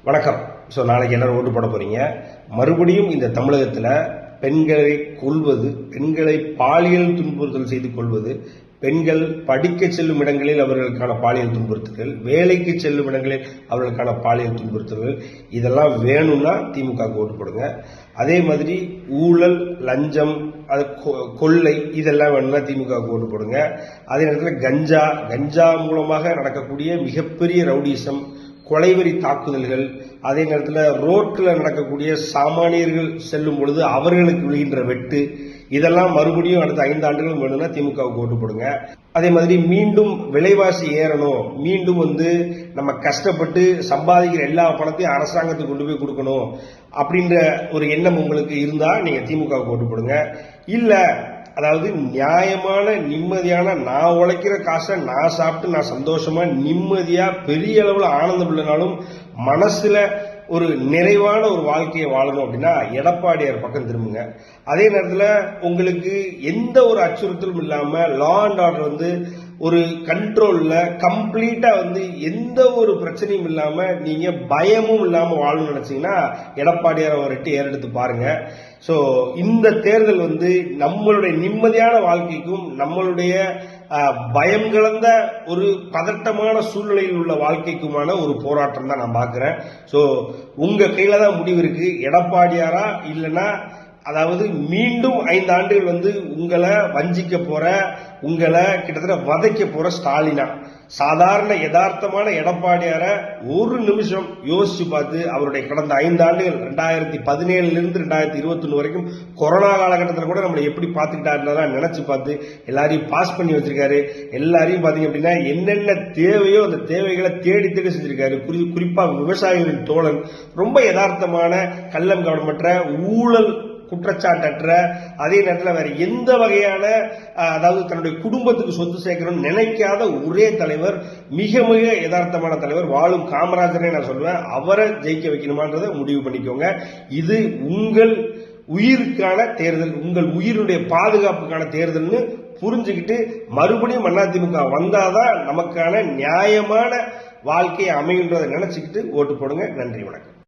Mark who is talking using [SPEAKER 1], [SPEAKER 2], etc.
[SPEAKER 1] வணக்கம். ஸோ நாளைக்கு எல்லாரும் ஓட்டு போட போறீங்க. மறுபடியும் இந்த தமிழகத்தில் பெண்களை கொல்வது, பெண்களை பாலியல் துன்புறுத்தல் செய்து கொள்வது, பெண்கள் படிக்க செல்லும் இடங்களில் அவர்களுக்கான பாலியல் துன்புறுத்தல்கள், வேலைக்கு செல்லும் இடங்களில் அவர்களுக்கான பாலியல் துன்புறுத்தல்கள், இதெல்லாம் வேணும்னா திமுகவுக்கு ஓட்டு போடுங்க. அதே மாதிரி ஊழல், லஞ்சம், அது கொள்ளை, இதெல்லாம் வேணும்னா திமுகவுக்கு ஓட்டு போடுங்க. அதே நேரத்தில் கஞ்சா மூலமாக நடக்கக்கூடிய மிகப்பெரிய ரவுடிசம், கொலைவெறி தாக்குதல்கள், அதே நேரத்தில் ரோட்டில் நடக்கக்கூடிய சாமானியர்கள் செல்லும் பொழுது அவர்களுக்கு விழுகின்ற வெட்டு, இதெல்லாம் மறுபடியும் அடுத்த 5 ஆண்டுகள் வேணும்னா திமுகவுக்கு ஓட்டு போடுங்க. அதே மாதிரி மீண்டும் விலைவாசி ஏறணும், மீண்டும் நம்ம கஷ்டப்பட்டு சம்பாதிக்கிற எல்லா பணத்தையும் அரசாங்கத்துக்கு கொண்டு போய் கொடுக்கணும் அப்படின்ற ஒரு எண்ணம் உங்களுக்கு இருந்தா நீங்க திமுகவுக்கு ஓட்டு போடுங்க. இல்ல, அதாவது நியாயமான நிம்மதியான நான் உழைக்கிற காசை நான் சாப்பிட்டு நான் சந்தோஷமா நிம்மதியா பெரிய அளவுல ஆனந்தம் இல்லைனாலும் மனசுல ஒரு நிறைவான ஒரு வாழ்க்கையை வாழணும் அப்படின்னா எடப்பாடியார் பக்கம் திரும்புங்க. அதே நேரத்தில் உங்களுக்கு எந்த ஒரு அச்சுறுத்தலும் இல்லாம லா அண்ட் ஆர்டர் ஒரு கண்ட்ரோல்ல கம்ப்ளீட்டா எந்த ஒரு பிரச்சனையும் இல்லாம நீங்க பயமும் இல்லாம வாழணும்னு நினைச்சீங்கன்னா எடப்பாடியார் அவர்கிட்ட ஏறெடுத்து பாருங்க. சோ இந்த தேர்தல் நம்மளுடைய நிம்மதியான வாழ்க்கைக்கும் நம்மளுடைய பயம் கலந்த ஒரு பதட்டமான சூழ்நிலையில் உள்ள வாழ்க்கைக்குமான ஒரு போராட்டம் தான் நான் பார்க்கிறேன். சோ உங்க கையில தான் முடிவு இருக்கு. எடப்பாடியாரா இல்லைன்னா, அதாவது மீண்டும் 5 ஆண்டுகள் உங்களை வஞ்சிக்க போற, உங்களை கிட்டத்தட்ட வதைக்க போற ஸ்டாலினா, சாதாரண யதார்த்தமான எடப்பாடியார ஒரு நிமிஷம் யோசிச்சு பார்த்து அவருடைய கடந்த 5 ஆண்டுகள் 2017 இருந்து 2021 வரைக்கும் கொரோனா காலகட்டத்தில் கூட நம்மளை எப்படி பார்த்துக்கிட்டாருன்னா நினைச்சு பார்த்து எல்லாரையும் பாஸ் பண்ணி வச்சிருக்காரு. எல்லாரையும் பாத்தீங்க அப்படின்னா என்னென்ன தேவையோ அந்த தேவைகளை தேடி தேடி செஞ்சிருக்காரு. குறிப்பா விவசாயிகளின் தோழன், ரொம்ப யதார்த்தமான, கள்ளம் கவனமற்ற, ஊழல் குற்றச்சாட்டற்ற, அதே நேரத்தில் வேற எந்த வகையான, அதாவது தன்னுடைய குடும்பத்துக்கு சொத்து சேர்க்கணும்னு நினைக்காத ஒரே தலைவர், மிக மிக யதார்த்தமான தலைவர், வாழும் காமராஜரே நான் சொல்லுவேன். அவரை ஜெயிக்க வைக்கணுமான்றதை முடிவு பண்ணிக்கோங்க. இது உங்கள் உயிருக்கான தேர்தல், உங்கள் உயிருடைய பாதுகாப்புக்கான தேர்தல்னு புரிஞ்சுக்கிட்டு மறுபடியும் அதிமுக வந்தாதான் நமக்கான நியாயமான வாழ்க்கையை அமைகின்றதை நினைச்சுக்கிட்டு ஓட்டு போடுங்க. நன்றி, வணக்கம்.